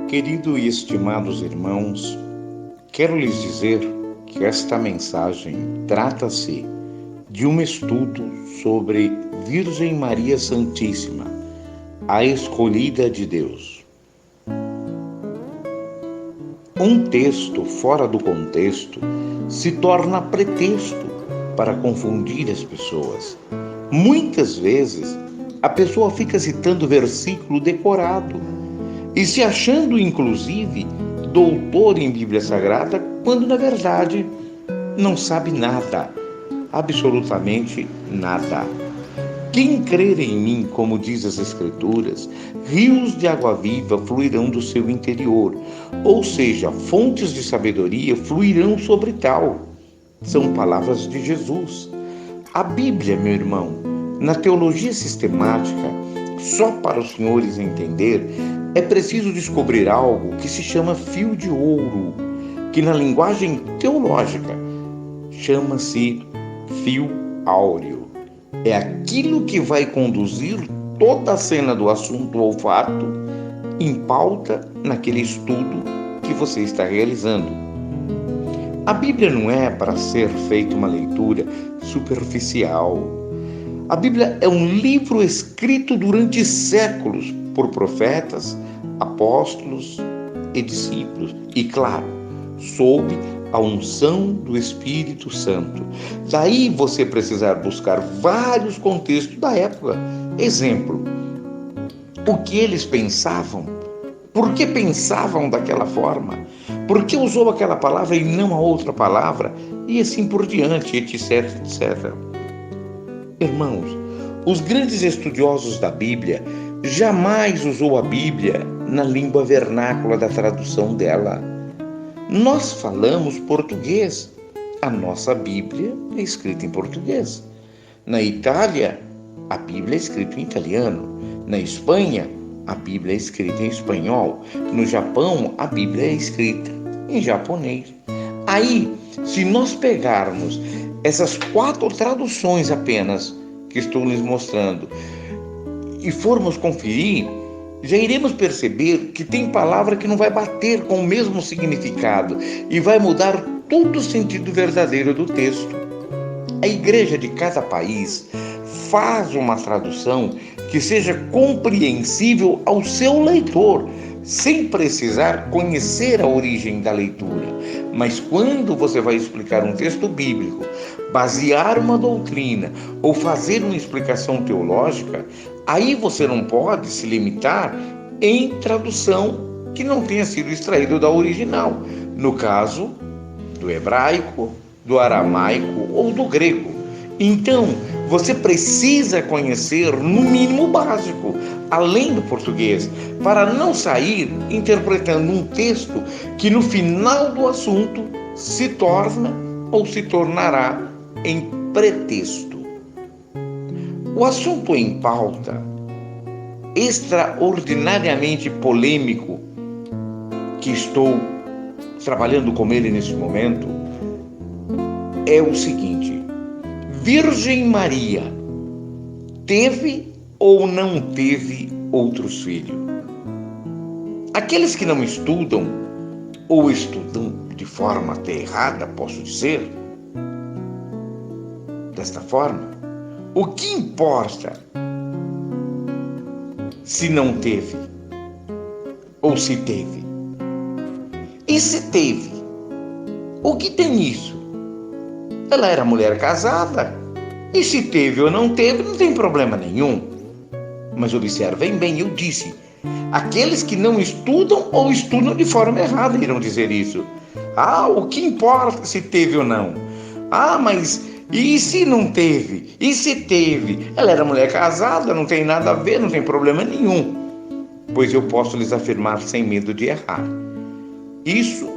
Querido e estimados irmãos, quero lhes dizer que esta mensagem trata-se de um estudo sobre Virgem Maria Santíssima, a escolhida de Deus. Um texto fora do contexto se torna pretexto para confundir as pessoas. Muitas vezes, a pessoa fica citando versículo decorado e se achando, inclusive, doutor em Bíblia Sagrada, quando, na verdade, não sabe nada, absolutamente nada. Quem crer em mim, como diz as Escrituras, rios de água viva fluirão do seu interior, ou seja, fontes de sabedoria fluirão sobre tal. São palavras de Jesus. A Bíblia, meu irmão, na teologia sistemática, só para os senhores entender, é preciso descobrir algo que se chama fio de ouro, que na linguagem teológica chama-se fio áureo. É aquilo que vai conduzir toda a cena do assunto ou fato em pauta naquele estudo que você está realizando. A Bíblia não é para ser feita uma leitura superficial. A Bíblia é um livro escrito durante séculos por profetas, apóstolos e discípulos. E, claro, sob a unção do Espírito Santo. Daí você precisar buscar vários contextos da época. Exemplo, o que eles pensavam, por que pensavam daquela forma, por que usou aquela palavra e não a outra palavra, e assim por diante, etc, etc. Irmãos, os grandes estudiosos da Bíblia jamais usou a Bíblia na língua vernácula da tradução dela. Nós falamos português. A nossa Bíblia é escrita em português. Na Itália, a Bíblia é escrita em italiano. Na Espanha, a Bíblia é escrita em espanhol. No Japão, a Bíblia é escrita em japonês. Aí, se nós pegarmos essas 4 traduções apenas que estou lhes mostrando e formos conferir, já iremos perceber que tem palavra que não vai bater com o mesmo significado e vai mudar todo o sentido verdadeiro do texto. A igreja de cada país faz uma tradução que seja compreensível ao seu leitor, sem precisar conhecer a origem da leitura. Mas quando você vai explicar um texto bíblico, basear uma doutrina ou fazer uma explicação teológica, aí você não pode se limitar em tradução que não tenha sido extraído da original. No caso, do hebraico, do aramaico ou do grego. Então, você precisa conhecer, no mínimo básico, além do português, para não sair interpretando um texto que no final do assunto se torna ou se tornará em pretexto. O assunto em pauta, extraordinariamente polêmico, que estou trabalhando com ele nesse momento, é o seguinte: Virgem Maria teve ou não teve outros filhos? Aqueles que não estudam, ou estudam de forma até errada, posso dizer, desta forma, o que importa se não teve ou se teve? E se teve? O que tem isso? Ela era mulher casada, e se teve ou não teve, não tem problema nenhum. Mas observem bem, eu disse, aqueles que não estudam ou estudam de forma errada irão dizer isso. O que importa se teve ou não? Mas e se não teve? E se teve? Ela era mulher casada, não tem nada a ver, não tem problema nenhum. Pois eu posso lhes afirmar sem medo de errar. Isso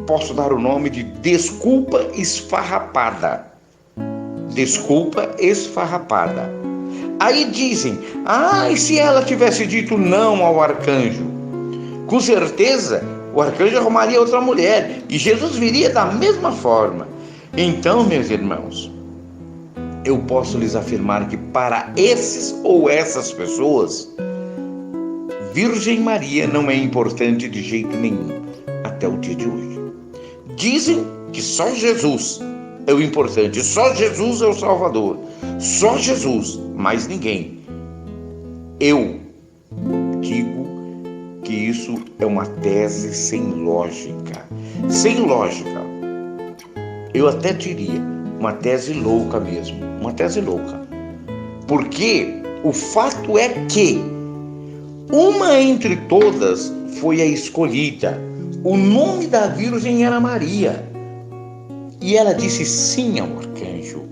posso dar o nome de desculpa esfarrapada. Desculpa esfarrapada. Aí dizem, e se ela tivesse dito não ao arcanjo? Com certeza, o arcanjo arrumaria outra mulher e Jesus viria da mesma forma. Então, meus irmãos, eu posso lhes afirmar que para esses ou essas pessoas, Virgem Maria não é importante de jeito nenhum, até o dia de hoje. Dizem que só Jesus é o importante, só Jesus é o Salvador, só Jesus, mais ninguém. Eu digo que isso é uma tese sem lógica. Sem lógica. Eu até diria uma tese louca mesmo, uma tese louca. Porque o fato é que uma entre todas foi a escolhida. O nome da Virgem era Maria. E ela disse sim ao arcanjo.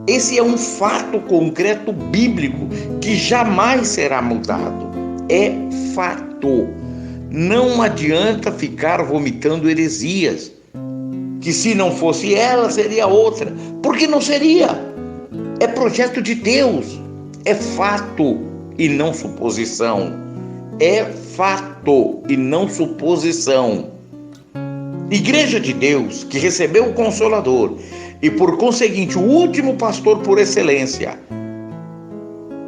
Esse é um fato concreto bíblico que jamais será mudado. É fato. Não adianta ficar vomitando heresias. Que se não fosse ela, seria outra. Porque não seria. É projeto de Deus. É fato e não suposição. É fato e não suposição. Igreja de Deus, que recebeu o Consolador e, por conseguinte, o último pastor por excelência,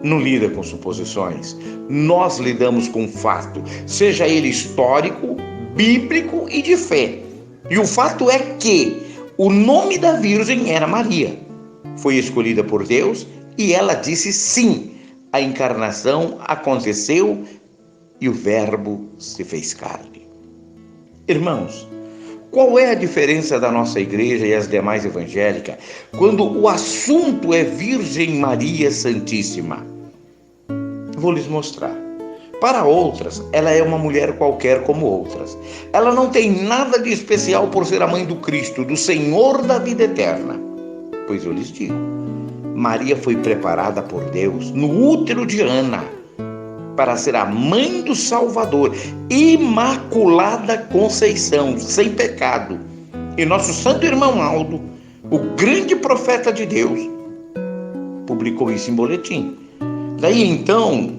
não lida com suposições. Nós lidamos com fato, seja ele histórico, bíblico e de fé. E o fato é que o nome da Virgem era Maria. Foi escolhida por Deus e ela disse sim. A encarnação aconteceu e o Verbo se fez carne. Irmãos, qual é a diferença da nossa igreja e as demais evangélicas quando o assunto é Virgem Maria Santíssima? Vou lhes mostrar. Para outras, ela é uma mulher qualquer como outras. Ela não tem nada de especial por ser a mãe do Cristo, do Senhor da vida eterna. Pois eu lhes digo, Maria foi preparada por Deus no útero de Ana para ser a mãe do Salvador, Imaculada Conceição, sem pecado. E nosso santo irmão Aldo, o grande profeta de Deus, publicou isso em boletim. Daí então,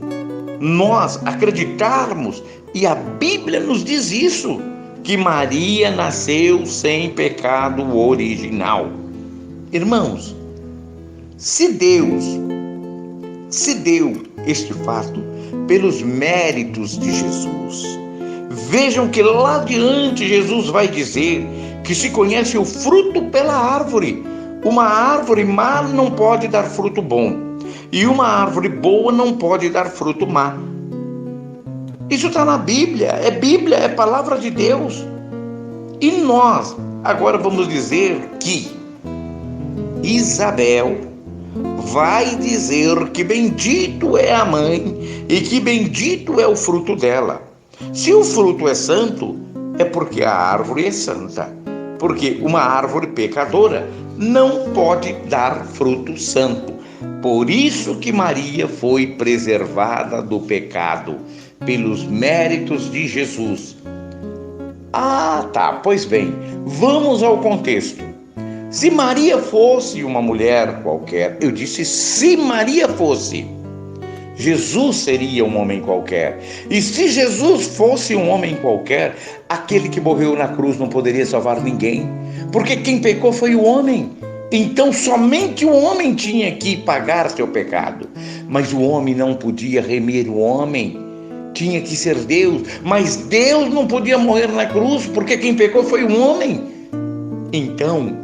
nós acreditarmos, e a Bíblia nos diz isso, que Maria nasceu sem pecado original. Irmãos, se deu este fato pelos méritos de Jesus. Vejam que lá adiante Jesus vai dizer que se conhece o fruto pela árvore. Uma árvore má não pode dar fruto bom, e uma árvore boa não pode dar fruto má. Isso está na Bíblia, é palavra de Deus. E nós agora vamos dizer que Isabel vai dizer que bendito é a mãe e que bendito é o fruto dela. Se o fruto é santo, é porque a árvore é santa. Porque uma árvore pecadora não pode dar fruto santo. Por isso que Maria foi preservada do pecado, pelos méritos de Jesus. Ah, tá, pois bem, vamos ao contexto. Se Maria fosse uma mulher qualquer, eu disse se Maria fosse, Jesus seria um homem qualquer. E se Jesus fosse um homem qualquer, aquele que morreu na cruz não poderia salvar ninguém, porque quem pecou foi o homem. Então somente o homem tinha que pagar seu pecado, mas o homem não podia remir o homem, tinha que ser Deus, mas Deus não podia morrer na cruz, porque quem pecou foi o homem. Então,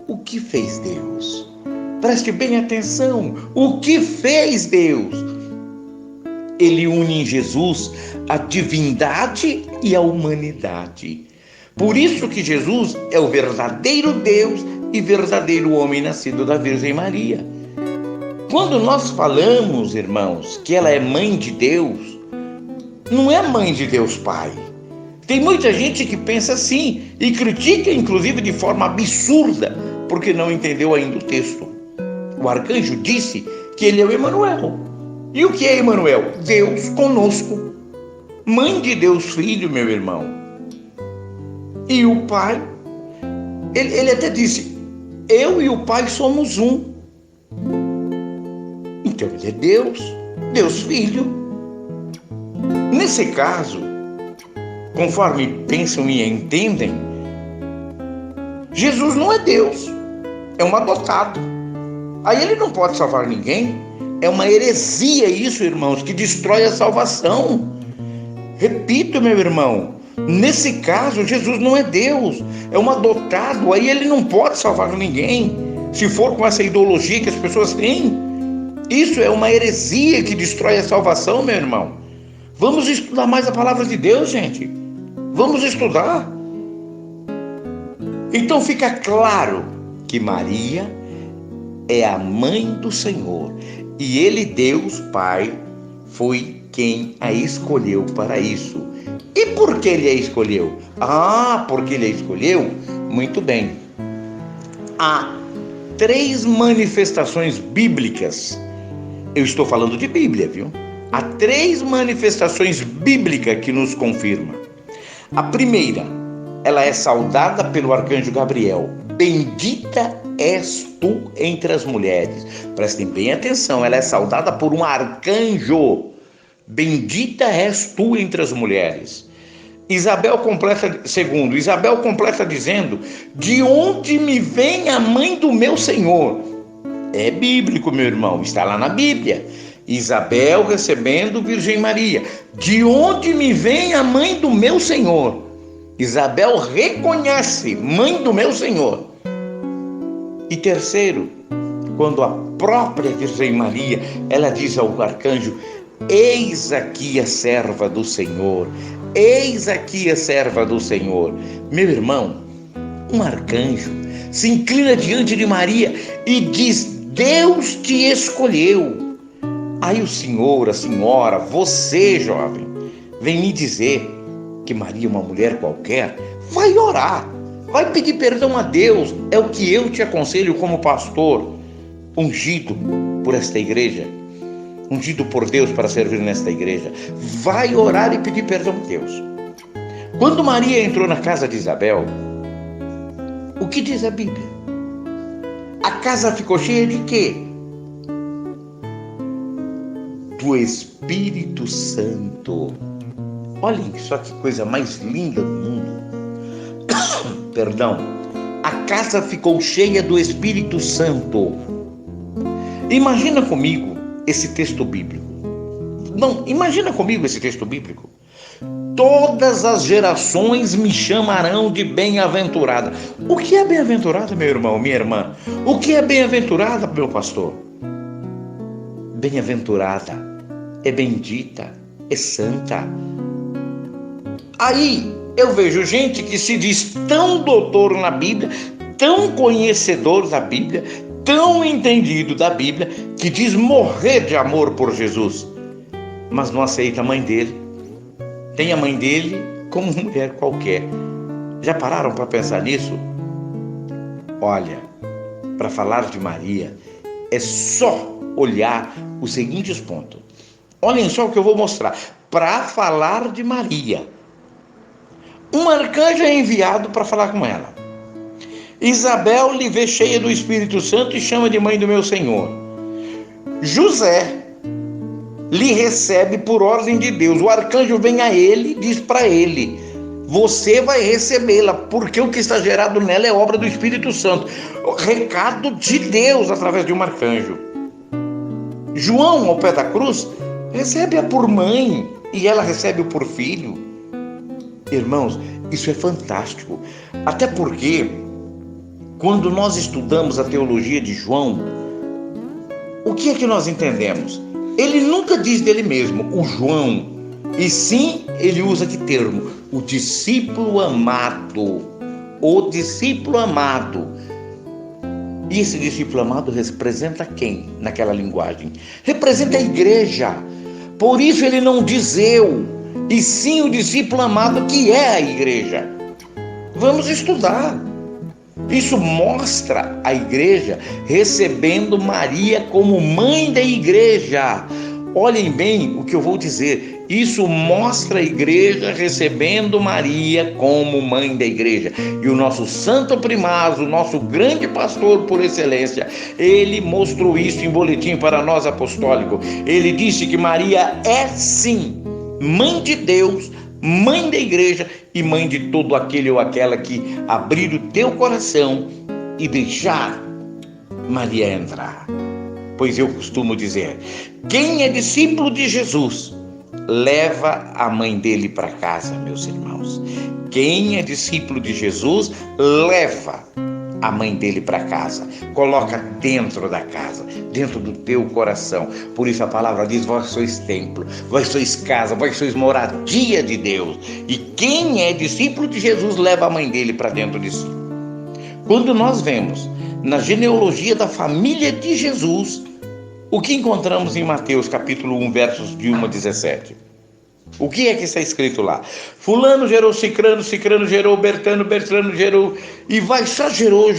o que fez Deus? Preste bem atenção, o que fez Deus? Ele une em Jesus a divindade e a humanidade. Por isso que Jesus é o verdadeiro Deus e verdadeiro homem nascido da Virgem Maria. Quando nós falamos, irmãos, que ela é mãe de Deus, não é mãe de Deus Pai. Tem muita gente que pensa assim e critica, inclusive, de forma absurda, porque não entendeu ainda o texto. O arcanjo disse que ele é o Emanuel. E o que é Emanuel? Deus conosco. Mãe de Deus Filho, meu irmão. E o Pai, ele até disse, eu e o Pai somos um. Então ele é Deus, Deus Filho. Nesse caso, conforme pensam e entendem, Jesus não é Deus, é um adotado. Aí ele não pode salvar ninguém. É uma heresia isso, irmãos, que destrói a salvação. Repito, meu irmão, nesse caso, Jesus não é Deus, é um adotado, aí ele não pode salvar ninguém, se for com essa ideologia que as pessoas têm. Isso é uma heresia que destrói a salvação, meu irmão. Vamos estudar mais a palavra de Deus, gente. Vamos estudar. Então fica claro que Maria é a mãe do Senhor, e ele, Deus Pai, foi quem a escolheu para isso. E por que ele a escolheu? Porque ele a escolheu? Muito bem. Há 3 manifestações bíblicas. Eu estou falando de Bíblia, viu? Há 3 manifestações bíblicas que nos confirmam. A primeira, ela é saudada pelo arcanjo Gabriel. Bendita és tu entre as mulheres. Prestem bem atenção, ela é saudada por um arcanjo. Bendita és tu entre as mulheres. Isabel completa dizendo: de onde me vem a mãe do meu Senhor? É bíblico, meu irmão, está lá na Bíblia. Isabel recebendo Virgem Maria: de onde me vem a mãe do meu Senhor? Isabel reconhece: mãe do meu Senhor. E terceiro, quando a própria Virgem Maria, ela diz ao arcanjo: eis aqui a serva do Senhor, eis aqui a serva do Senhor. Meu irmão, um arcanjo se inclina diante de Maria e diz: Deus te escolheu. Aí o senhor, a senhora, você, jovem, vem me dizer que Maria é uma mulher qualquer? Vai orar, vai pedir perdão a Deus. É o que eu te aconselho como pastor, ungido por esta igreja, ungido por Deus para servir nesta igreja. Vai orar e pedir perdão a Deus. Quando Maria entrou na casa de Isabel, o que diz a Bíblia? A casa ficou cheia de quê? Do Espírito Santo. Olhem só que coisa mais linda do mundo. Perdão. A casa ficou cheia do Espírito Santo. Imagina comigo esse texto bíblico. Não, imagina comigo esse texto bíblico. Todas as gerações me chamarão de bem-aventurada. O que é bem-aventurada, meu irmão, minha irmã? O que é bem-aventurada, meu pastor? Bem-aventurada é bendita, é santa. Aí eu vejo gente que se diz tão doutor na Bíblia, tão conhecedor da Bíblia, tão entendido da Bíblia, que diz morrer de amor por Jesus, mas não aceita a mãe dele. Tem a mãe dele como mulher qualquer. Já pararam para pensar nisso? Olha, para falar de Maria, é só olhar os seguintes pontos. Olhem só o que eu vou mostrar. Para falar de Maria, um arcanjo é enviado para falar com ela. Isabel lhe vê cheia do Espírito Santo e chama de mãe do meu Senhor. José lhe recebe por ordem de Deus. O arcanjo vem a ele e diz para ele: você vai recebê-la, porque o que está gerado nela é obra do Espírito Santo. O recado de Deus através de um arcanjo. João, ao pé da cruz, recebe-a por mãe e ela recebe-o por filho. Irmãos, isso é fantástico. Até porque, quando nós estudamos a teologia de João, o que é que nós entendemos? Ele nunca diz dele mesmo, o João, e sim ele usa que termo? O discípulo amado. O discípulo amado. E esse discípulo amado representa quem naquela linguagem? Representa a igreja. Por isso ele não diz eu, e sim o discípulo amado, que é a igreja. Vamos estudar. Isso mostra a igreja recebendo Maria como mãe da igreja. Olhem bem o que eu vou dizer. Isso mostra a igreja recebendo Maria como mãe da igreja. E o nosso santo primaz, o nosso grande pastor por excelência, ele mostrou isso em boletim para nós apostólico. Ele disse que Maria é sim mãe de Deus, mãe da igreja e mãe de todo aquele ou aquela que abrir o teu coração e deixar Maria entrar. Pois eu costumo dizer, quem é discípulo de Jesus, leva a mãe dele para casa, meus irmãos. Quem é discípulo de Jesus, leva a mãe dele para casa, coloca dentro da casa, dentro do teu coração. Por isso a palavra diz, vós sois templo, vós sois casa, vós sois moradia de Deus. E quem é discípulo de Jesus, leva a mãe dele para dentro de si. Quando nós vemos na genealogia da família de Jesus, o que encontramos em Mateus capítulo 1, versos de 1 a 17? O que é que está escrito lá? Fulano gerou Cicrano, Cicrano gerou Bertano, Bertano gerou... E vai só gerou.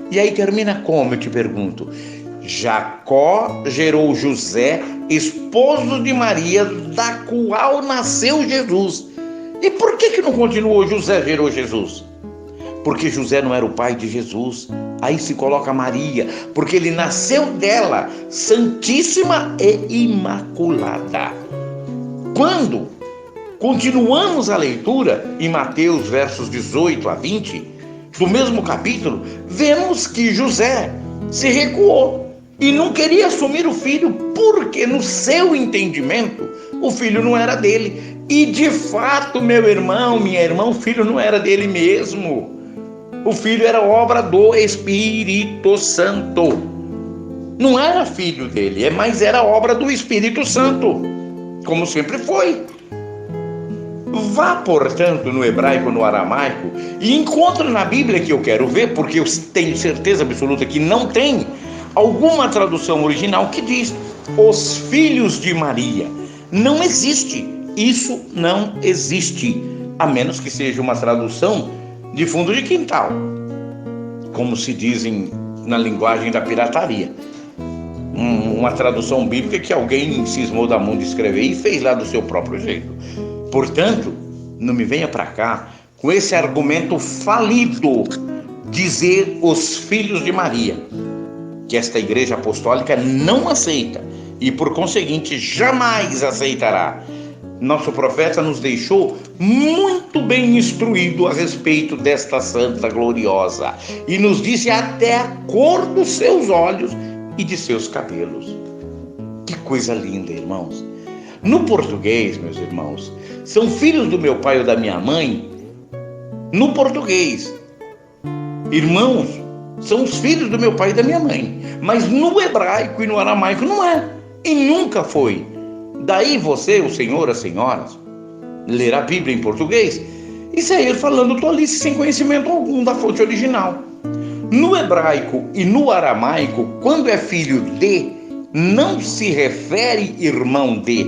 E aí termina como, eu te pergunto? Jacó gerou José, esposo de Maria, da qual nasceu Jesus. E por que não continuou José gerou Jesus? Porque José não era o pai de Jesus. Aí se coloca Maria, porque ele nasceu dela, santíssima e imaculada. Quando continuamos a leitura em Mateus versos 18 a 20, do mesmo capítulo, vemos que José se recuou e não queria assumir o filho, porque no seu entendimento o filho não era dele. E de fato, meu irmão, minha irmã, o filho não era dele mesmo. O filho era obra do Espírito Santo. Não era filho dele, mas era obra do Espírito Santo, como sempre foi. Vá, portanto, no hebraico, no aramaico, e encontre na Bíblia, que eu quero ver, porque eu tenho certeza absoluta que não tem alguma tradução original que diz os filhos de Maria. Não existe. Isso não existe, a menos que seja uma tradução de fundo de quintal, como se dizem na linguagem da pirataria. Uma tradução bíblica que alguém cismou da mão de escrever e fez lá do seu próprio jeito. Portanto, não me venha para cá com esse argumento falido, dizer os filhos de Maria, que esta igreja apostólica não aceita e por conseguinte jamais aceitará. Nosso profeta nos deixou muito bem instruído a respeito desta santa gloriosa e nos disse até a cor dos seus olhos e de seus cabelos. Que coisa linda, irmãos! No português, meus irmãos, são filhos do meu pai ou da minha mãe. No português, irmãos, são os filhos do meu pai e da minha mãe. Mas no hebraico e no aramaico não é. E nunca foi. Daí você, o senhor, as senhoras, ler a Bíblia em português e sair falando tolice sem conhecimento algum da fonte original. No hebraico e no aramaico, quando é filho de, não se refere irmão de.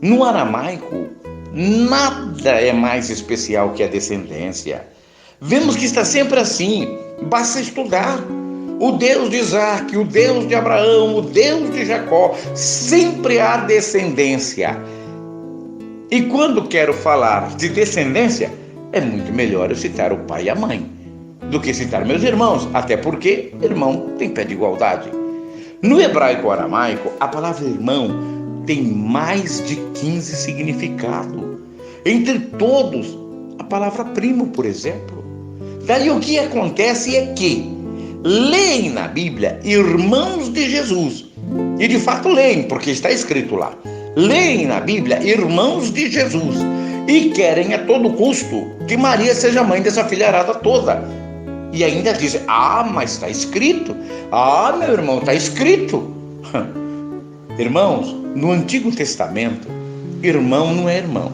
No aramaico, nada é mais especial que a descendência. Vemos que está sempre assim, basta estudar. O Deus de Isaac, o Deus de Abraão, o Deus de Jacó, sempre há descendência. E quando quero falar de descendência, é muito melhor eu citar o pai e a mãe do que citar meus irmãos, até porque irmão tem pé de igualdade. No hebraico aramaico, a palavra irmão tem mais de 15 significados. Entre todos, a palavra primo, por exemplo. Daí o que acontece é que leem na Bíblia irmãos de Jesus. E de fato leem, porque está escrito lá. Leem na Bíblia irmãos de Jesus. E querem a todo custo que Maria seja mãe dessa filharada toda. E ainda dizem, mas está escrito. Meu irmão, está escrito. Irmãos, no Antigo Testamento, irmão não é irmão.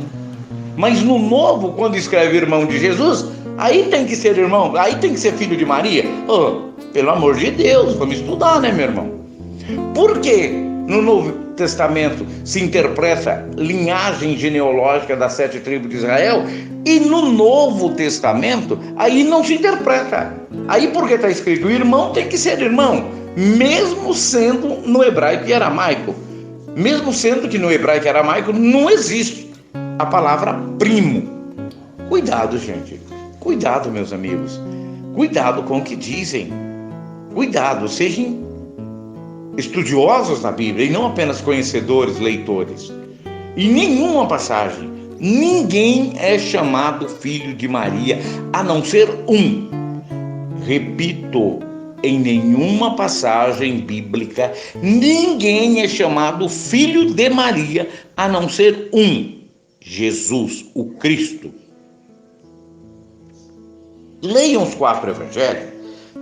Mas no Novo, quando escreve irmão de Jesus, aí tem que ser irmão, aí tem que ser filho de Maria. Pelo amor de Deus, vamos estudar, né, meu irmão? Por que no Novo Testamento se interpreta linhagem genealógica das 7 tribos de Israel e no Novo Testamento aí não se interpreta? Aí porque está escrito irmão tem que ser irmão, mesmo sendo no hebraico e aramaico. Mesmo sendo que no hebraico e aramaico não existe a palavra primo. Cuidado, gente. Cuidado, meus amigos. Cuidado com o que dizem. Cuidado, sejam estudiosos na Bíblia e não apenas conhecedores, leitores. Em nenhuma passagem, ninguém é chamado filho de Maria, a não ser um. Repito, em nenhuma passagem bíblica ninguém é chamado filho de Maria, a não ser um, Jesus, o Cristo. Leiam os 4 evangelhos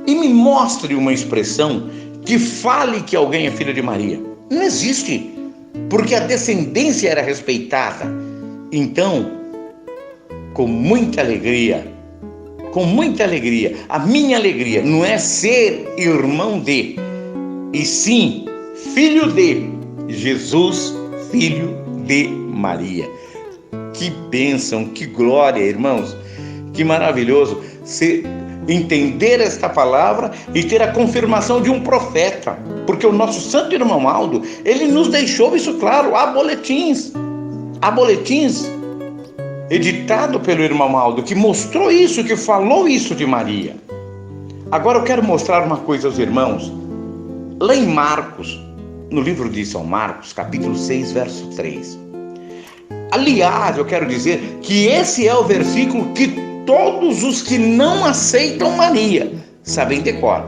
e me mostre uma expressão que fale que alguém é filho de Maria. Não existe, porque a descendência era respeitada. Então, com muita alegria, a minha alegria não é ser irmão de, e sim filho de Jesus, filho de Maria. Que bênção, que glória, irmãos, que maravilhoso entender esta palavra e ter a confirmação de um profeta, porque o nosso santo irmão Aldo, ele nos deixou isso claro. Há boletins editado pelo irmão Aldo, que mostrou isso, que falou isso de Maria. Agora eu quero mostrar uma coisa aos irmãos, lá em Marcos, no livro de São Marcos, capítulo 6, verso 3. Aliás, eu quero dizer que esse é o versículo que todos os que não aceitam Maria sabem de cor.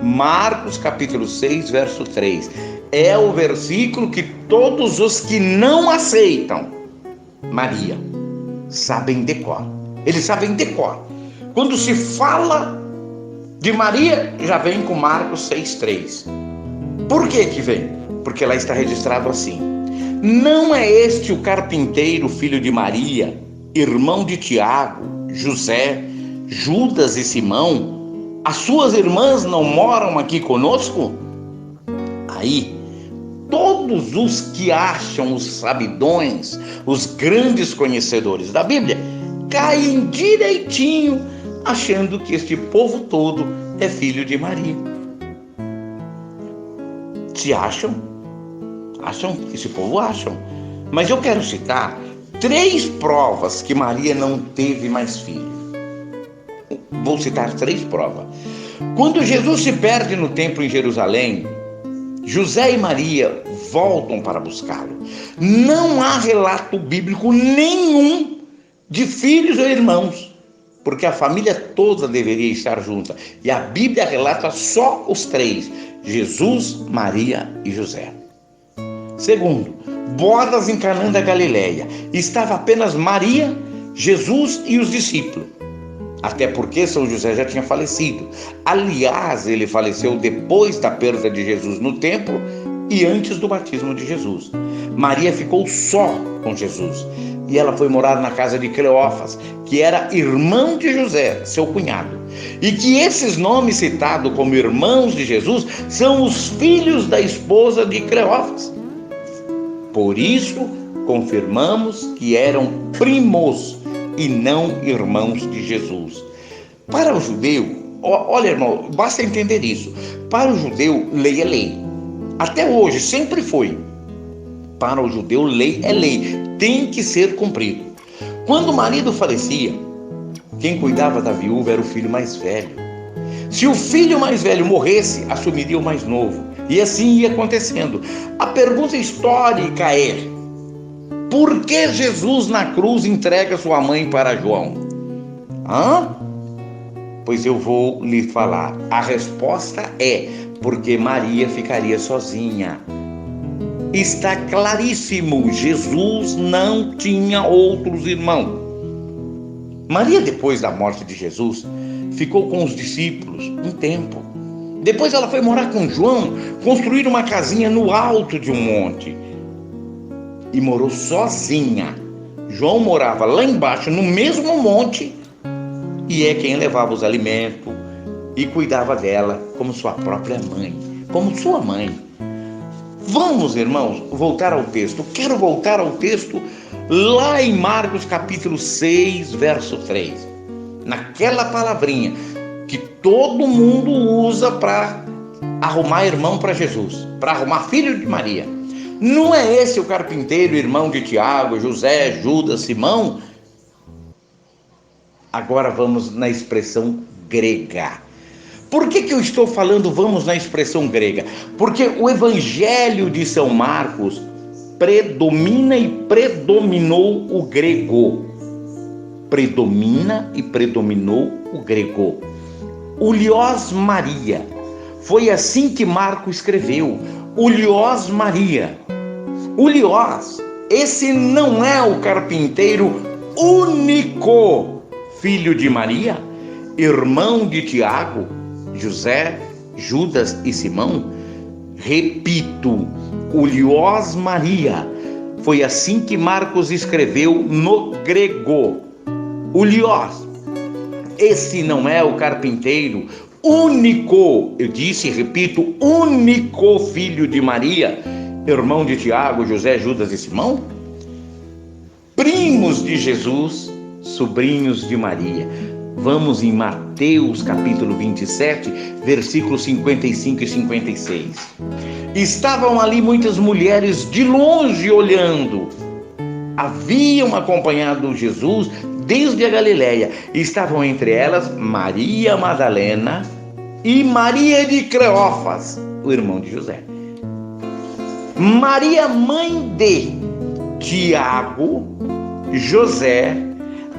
Marcos capítulo 6, verso 3. É o versículo que todos os que não aceitam Maria sabem de cor. Eles sabem de cor. Quando se fala de Maria, já vem com Marcos 6, 3. Por que vem? Porque lá está registrado assim: não é este o carpinteiro, filho de Maria, irmão de Tiago, José, Judas e Simão? As suas irmãs não moram aqui conosco? Aí, todos os que acham os sabidões, os grandes conhecedores da Bíblia, caem direitinho, achando que este povo todo é filho de Maria. Se acham, esse povo acham. Mas eu quero citar 3 provas que Maria não teve mais filho. Vou citar 3 provas. Quando Jesus se perde no templo em Jerusalém, José e Maria voltam para buscá-lo. Não há relato bíblico nenhum de filhos ou irmãos, porque a família toda deveria estar junta. E a Bíblia relata só os 3, Jesus, Maria e José. Segundo, bodas em Canaã da Galileia. Estava apenas Maria, Jesus e os discípulos. Até porque São José já tinha falecido. Aliás, ele faleceu depois da perda de Jesus no templo e antes do batismo de Jesus. Maria ficou só com Jesus e ela foi morar na casa de Cleófas, que era irmão de José, seu cunhado. E que esses nomes citados como irmãos de Jesus são os filhos da esposa de Cleófas. Por isso, confirmamos que eram primos e não irmãos de Jesus. Para o judeu, olha, irmão, basta entender isso. Para o judeu, lei é lei. Até hoje, sempre foi. Para o judeu, lei é lei. Tem que ser cumprido. Quando o marido falecia, quem cuidava da viúva era o filho mais velho. Se o filho mais velho morresse, assumiria o mais novo. E assim ia acontecendo. A pergunta histórica é: por que Jesus na cruz entrega sua mãe para João? Pois eu vou lhe falar. A resposta é: porque Maria ficaria sozinha. Está claríssimo, Jesus não tinha outros irmãos. Maria, depois da morte de Jesus, ficou com os discípulos um tempo. Depois ela foi morar com João, construir uma casinha no alto de um monte. E morou sozinha. João morava lá embaixo, no mesmo monte, e é quem levava os alimentos e cuidava dela como sua própria mãe, como sua mãe. Vamos, irmãos, voltar ao texto. Quero voltar ao texto lá em Marcos capítulo 6, verso 3. Naquela palavrinha que todo mundo usa para arrumar irmão para Jesus, para arrumar filho de Maria. Não é esse o carpinteiro, irmão de Tiago, José, Judas, Simão? Agora vamos na expressão grega. Por que eu estou falando vamos na expressão grega? Porque o Evangelho de São Marcos predomina e predominou o grego. Predomina e predominou o grego. Uliós Maria. Foi assim que Marcos escreveu, Uliós Maria. Uliós, esse não é o carpinteiro único filho de Maria, irmão de Tiago, José, Judas e Simão? Repito, Uliós Maria. Foi assim que Marcos escreveu no grego. Uliós, esse não é o carpinteiro único, eu disse e repito, único filho de Maria, irmão de Tiago, José, Judas e Simão? Primos de Jesus, sobrinhos de Maria. Vamos em Mateus capítulo 27, versículos 55 e 56. Estavam ali muitas mulheres de longe olhando. Haviam acompanhado Jesus desde a Galileia. Estavam entre elas Maria Madalena e Maria de Cleófas, o irmão de José. Maria, mãe de Tiago, José,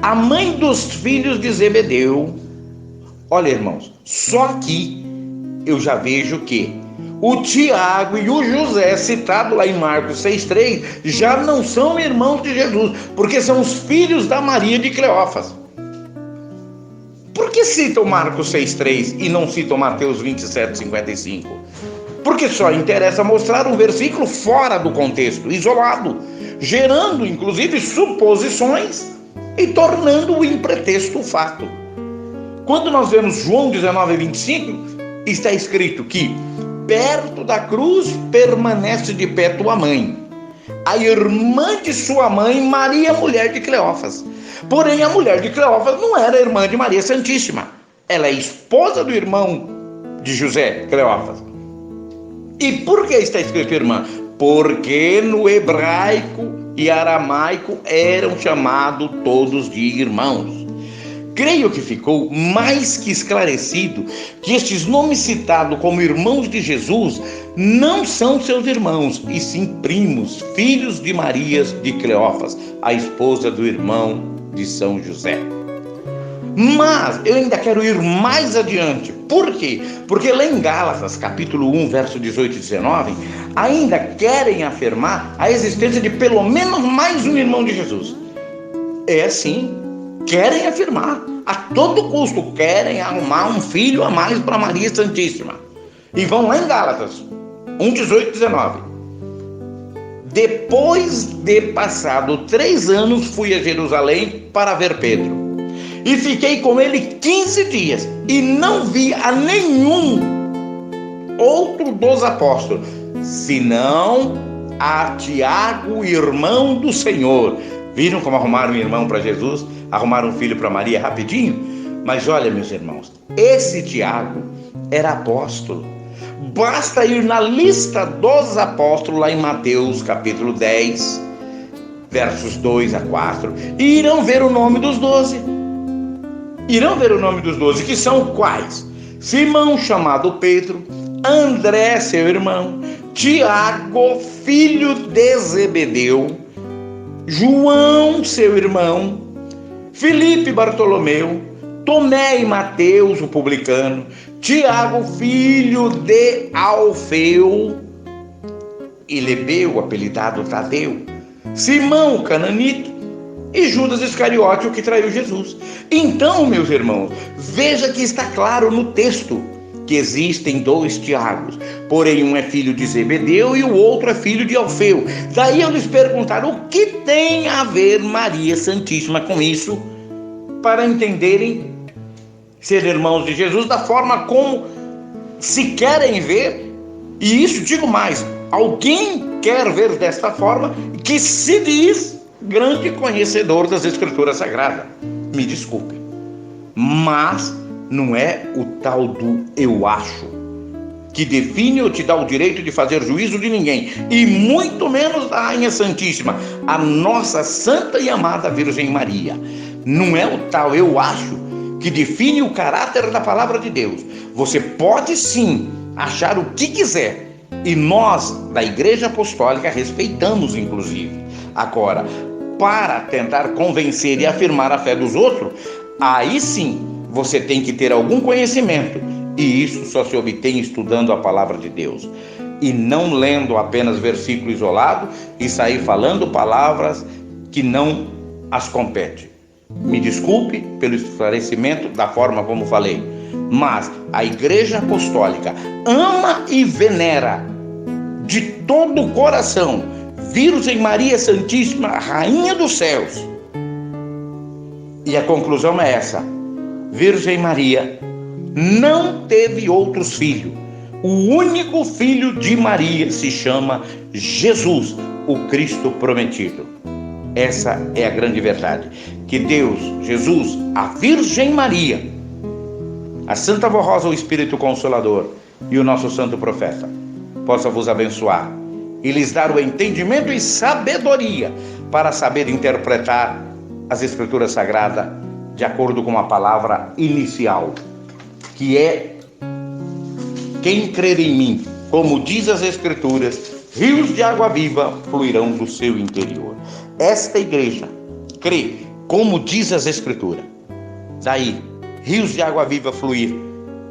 a mãe dos filhos de Zebedeu. Olha, irmãos, só aqui eu já vejo que o Tiago e o José, citado lá em Marcos 6,3, já não são irmãos de Jesus, porque são os filhos da Maria de Cleófas. Por que citam Marcos 6,3 e não citam Mateus 27,55? Porque só interessa mostrar um versículo fora do contexto, isolado, gerando inclusive suposições e tornando em pretexto o fato. Quando nós vemos João 19,25, está escrito que perto da cruz permanece de pé tua mãe, a irmã de sua mãe, Maria, mulher de Cleófas. Porém, a mulher de Cleófas não era irmã de Maria Santíssima. Ela é esposa do irmão de José, Cleófas. E por que está escrito irmã? Porque no hebraico e aramaico eram chamados todos de irmãos. Creio que ficou mais que esclarecido que estes nomes citados como irmãos de Jesus não são seus irmãos, e sim primos, filhos de Maria de Cleófas, a esposa do irmão de São José. Mas eu ainda quero ir mais adiante. Por quê? Porque lá em Gálatas, capítulo 1, verso 18 e 19, ainda querem afirmar a existência de pelo menos mais um irmão de Jesus. É assim, querem afirmar, a todo custo, querem arrumar um filho a mais para Maria Santíssima. E vão lá em Gálatas 1, 18 e 19. Depois de passado 3 anos, fui a Jerusalém para ver Pedro. E fiquei com ele 15 dias, e não vi a nenhum outro dos apóstolos, senão a Tiago, irmão do Senhor. Viram como arrumaram um irmão para Jesus? Arrumaram um filho para Maria rapidinho? Mas olha, meus irmãos, esse Tiago era apóstolo. Basta ir na lista dos apóstolos, lá em Mateus capítulo 10, versos 2 a 4, e irão ver o nome dos 12. Irão ver o nome dos 12, que são quais? Simão, chamado Pedro, André, seu irmão, Tiago, filho de Zebedeu, João, seu irmão, Filipe, Bartolomeu, Tomé e Mateus, o publicano, Tiago, filho de Alfeu, e Lebeu, apelidado Tadeu, Simão, o cananita, e Judas Iscariote, o que traiu Jesus. Então, meus irmãos, veja que está claro no texto que existem 2 Tiagos, porém um é filho de Zebedeu e o outro é filho de Alfeu. Daí eu lhes perguntar o que tem a ver Maria Santíssima com isso, para entenderem ser irmãos de Jesus da forma como se querem ver. E isso, digo mais, alguém quer ver desta forma que se diz grande conhecedor das Escrituras Sagradas. Me desculpem, mas não é o tal do eu acho que define ou te dá o direito de fazer juízo de ninguém, e muito menos da Rainha Santíssima, a nossa santa e amada Virgem Maria. Não é o tal eu acho que define o caráter da palavra de Deus. Você pode sim achar o que quiser, e nós da Igreja Apostólica respeitamos inclusive. Agora, para tentar convencer e afirmar a fé dos outros, aí sim você tem que ter algum conhecimento, e isso só se obtém estudando a palavra de Deus, e não lendo apenas versículo isolado e sair falando palavras que não as compete. Me desculpe pelo esclarecimento da forma como falei, mas a Igreja Apostólica ama e venera de todo o coração Virgem Maria Santíssima, Rainha dos Céus. E a conclusão é essa: Virgem Maria não teve outros filhos. O único filho de Maria se chama Jesus, o Cristo prometido. Essa é a grande verdade. Que Deus, Jesus, a Virgem Maria, a Santa Vó Rosa, o Espírito Consolador e o nosso Santo Profeta possa vos abençoar e lhes dar o entendimento e sabedoria para saber interpretar as Escrituras Sagradas de acordo com a palavra inicial, que é: quem crer em mim, como diz as Escrituras, rios de água viva fluirão do seu interior. Esta igreja crê, como diz as Escrituras. Daí, rios de água viva fluir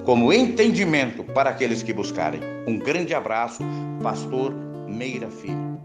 como entendimento para aqueles que buscarem. Um grande abraço, Pastor Meira Filho.